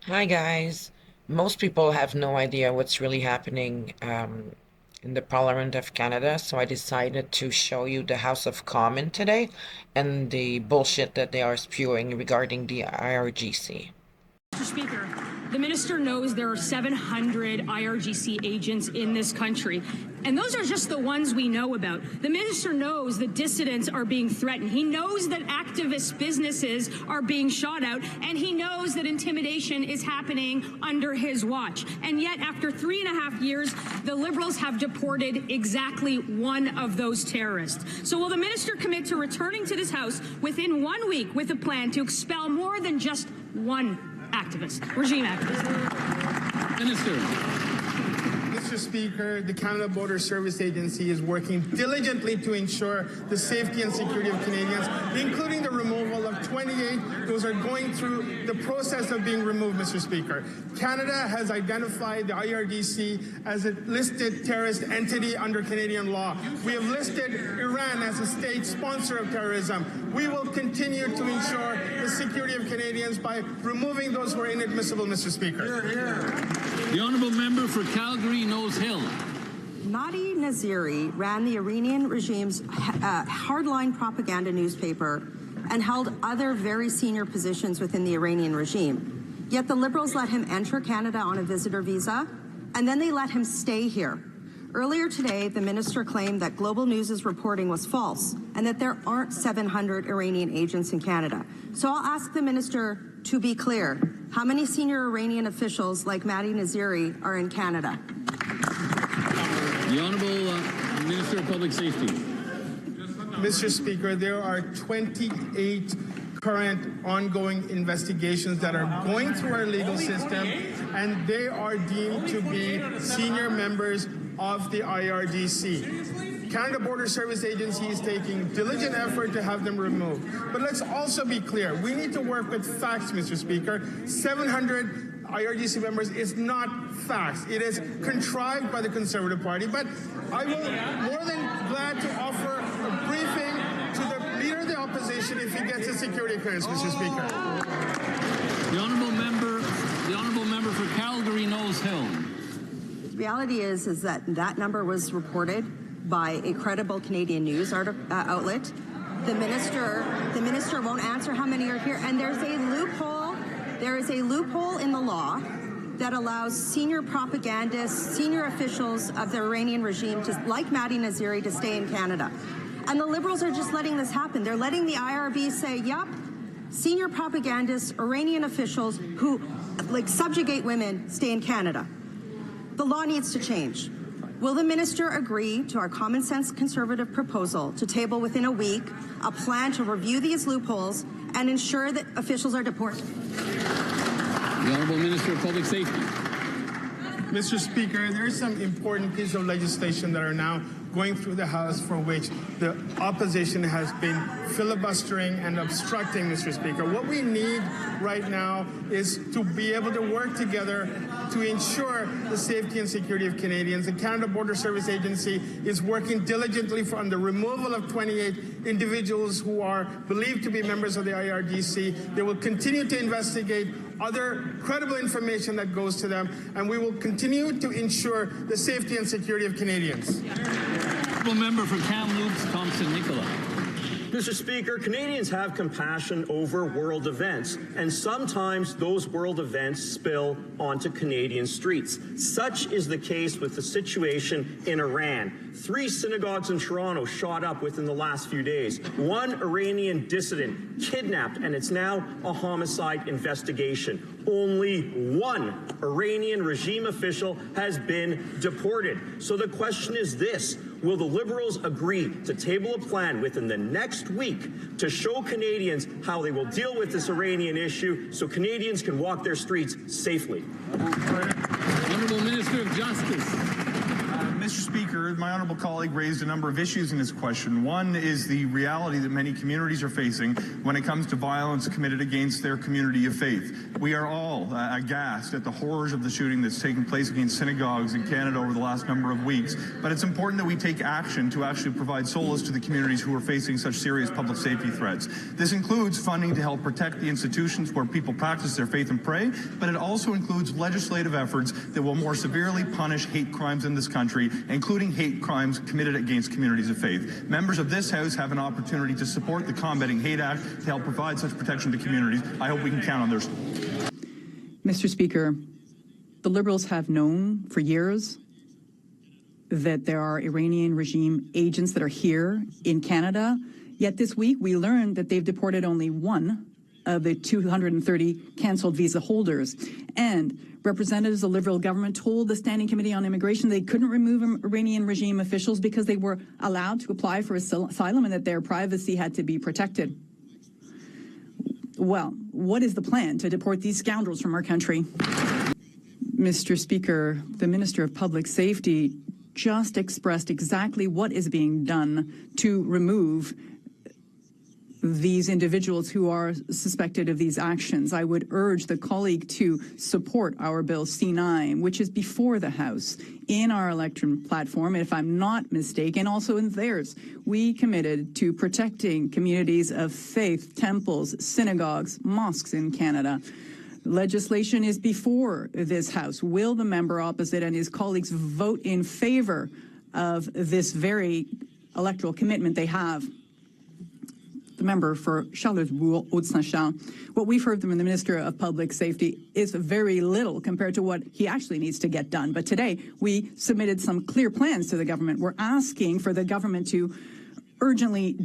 Hi guys. Most people have no idea what's really happening in the Parliament of Canada, so I decided to show you the House of Commons today and the bullshit that they are spewing regarding the IRGC. Mr. Speaker, the minister knows there are 700 IRGC agents in this country, and those are just the ones we know about. The minister knows that dissidents are being threatened. He knows that activist businesses are being shot out, and he knows that intimidation is happening under his watch. And yet, after 3.5 years, the Liberals have deported exactly one of those terrorists. So will the minister commit to returning to this House within 1 week with a plan to expel more than just one regime activist? Minister. Mr. Speaker, the Canada Border Service Agency is working diligently to ensure the safety and security of Canadians, including the removal of 28. Those are going through the process of being removed, Mr. Speaker. Canada has identified the IRGC as a listed terrorist entity under Canadian law. We have listed Iran as a state sponsor of terrorism. We will continue to ensure the security of Canadians by removing those who are inadmissible, Mr. Speaker. The honourable member for Calgary Nose Hill. Mahdi Naziri ran the Iranian regime's hardline propaganda newspaper and held other very senior positions within the Iranian regime. Yet the Liberals let him enter Canada on a visitor visa, and then they let him stay here. Earlier today, the minister claimed that Global News' reporting was false and that there aren't 700 Iranian agents in Canada. So I'll ask the minister to be clear. How many senior Iranian officials like Mahdi Naziri are in Canada? The Honourable Minister of Public Safety. Mr. Speaker, there are 28 current ongoing investigations that are going through our legal system, and they are deemed to be senior members of the IRGC. Canada Border Service Agency is taking diligent effort to have them removed. But let's also be clear. We need to work with facts, Mr. Speaker. 700 IRGC members is not facts. It is contrived by the Conservative Party. But I will more than glad to offer a briefing to the Leader of the Opposition if he gets a security clearance, Mr. Speaker. The honourable member for Calgary Nose Hill. The reality is that number was reported by a credible Canadian news outlet. The minister won't answer how many are here, and there's a loophole. There is a loophole in the law that allows senior propagandists, senior officials of the Iranian regime, like Mahdi Naziri, to stay in Canada. And the Liberals are just letting this happen. They're letting the IRB say, yup, senior propagandists, Iranian officials who subjugate women stay in Canada. The law needs to change. Will the minister agree to our common sense Conservative proposal to table within a week a plan to review these loopholes and ensure that officials are deported? The Honourable Minister of Public Safety. Mr. Speaker, there are some important pieces of legislation that are now going through the House for which the opposition has been filibustering and obstructing, Mr. Speaker. What we need right now is to be able to work together to ensure the safety and security of Canadians. The Canada Border Service Agency is working diligently on the removal of 28 individuals who are believed to be members of the IRGC. They will continue to investigate other credible information that goes to them, and we will continue to ensure the safety and security of Canadians. Honourable member for Kamloops, Thompson Nicola. Mr. Speaker, Canadians have compassion over world events, and sometimes those world events spill onto Canadian streets. Such is the case with the situation in Iran. 3 synagogues in Toronto shot up within the last few days. 1 Iranian dissident kidnapped, and it's now a homicide investigation. Only 1 Iranian regime official has been deported. So the question is this: will the Liberals agree to table a plan within the next week to show Canadians how they will deal with this Iranian issue so Canadians can walk their streets safely? Honourable Minister of Justice. Mr. Speaker, my honourable colleague raised a number of issues in his question. One is the reality that many communities are facing when it comes to violence committed against their community of faith. We are all aghast at the horrors of the shooting that's taken place against synagogues in Canada over the last number of weeks. But it's important that we take action to actually provide solace to the communities who are facing such serious public safety threats. This includes funding to help protect the institutions where people practice their faith and pray, but it also includes legislative efforts that will more severely punish hate crimes in this country, including hate crimes committed against communities of faith. Members of this House have an opportunity to support the Combating Hate Act to help provide such protection to communities. I hope we can count on theirs. Mr. Speaker, the Liberals have known for years that there are Iranian regime agents that are here in Canada. Yet this week we learned that they've deported only one of the 230 cancelled visa holders. And representatives of the Liberal government told the Standing Committee on Immigration they couldn't remove Iranian regime officials because they were allowed to apply for asylum and that their privacy had to be protected. Well, what is the plan to deport these scoundrels from our country? Mr. Speaker, the Minister of Public Safety just expressed exactly what is being done to remove these individuals who are suspected of these actions. I would urge the colleague to support our Bill C9, which is before the House in our election platform. If I'm not mistaken, also in theirs, we committed to protecting communities of faith, temples, synagogues, mosques in Canada. Legislation is before this House. Will the member opposite and his colleagues vote in favor of this very electoral commitment they have? The member for Charlesbourg, Haute-Saint-Charles. What we've heard from the Minister of Public Safety is very little compared to what he actually needs to get done. But today, we submitted some clear plans to the government. We're asking for the government to urgently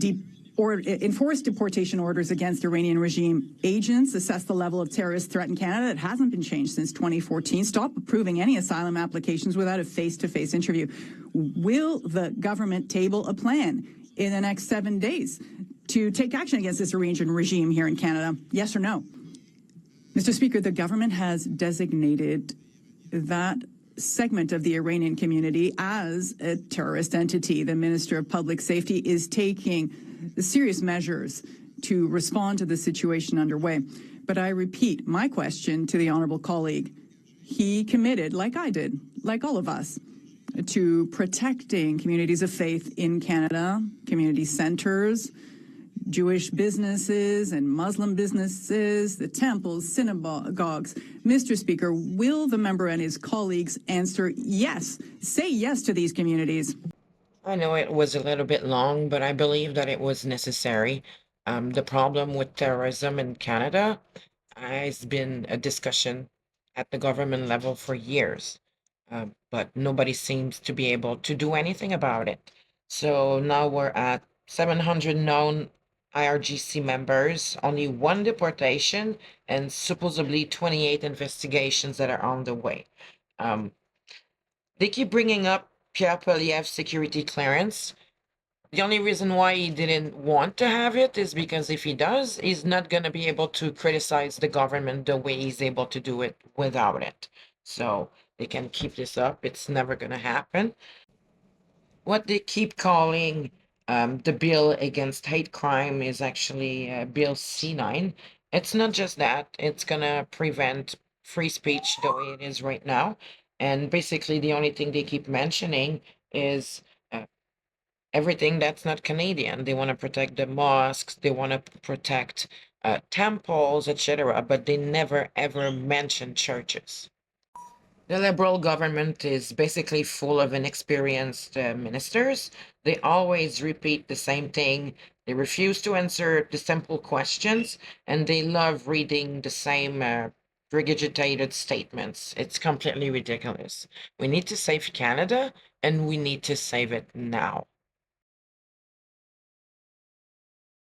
enforce deportation orders against Iranian regime agents, assess the level of terrorist threat in Canada that hasn't been changed since 2014, stop approving any asylum applications without a face-to-face interview. Will the government table a plan in the next 7 days to take action against this Iranian regime here in Canada? Yes or no? Mr. Speaker, the government has designated that segment of the Iranian community as a terrorist entity. The Minister of Public Safety is taking serious measures to respond to the situation underway. But I repeat my question to the honourable colleague. He committed, like I did, like all of us, to protecting communities of faith in Canada, community centres, Jewish businesses and Muslim businesses, the temples, synagogues. Mr. Speaker, will the member and his colleagues answer yes, say yes to these communities? I know it was a little bit long, but I believe that it was necessary. The problem with terrorism in Canada has been a discussion at the government level for years, but nobody seems to be able to do anything about it. So now we're at 700 known IRGC members, only one deportation, and supposedly 28 investigations that are on the way. They keep bringing up Pierre Poilievre's security clearance. The only reason why he didn't want to have it is because if he does, he's not going to be able to criticize the government the way he's able to do it without it. So they can keep this up. It's never going to happen. What they keep calling the bill against hate crime is actually Bill C9. It's not just that. It's going to prevent free speech the way it is right now. And basically the only thing they keep mentioning is everything that's not Canadian. They want to protect the mosques, they want to protect temples, etc., but they never ever mention churches. The Liberal government is basically full of inexperienced ministers. They always repeat the same thing. They refuse to answer the simple questions, and they love reading the same regurgitated statements. It's completely ridiculous. We need to save Canada, and we need to save it now.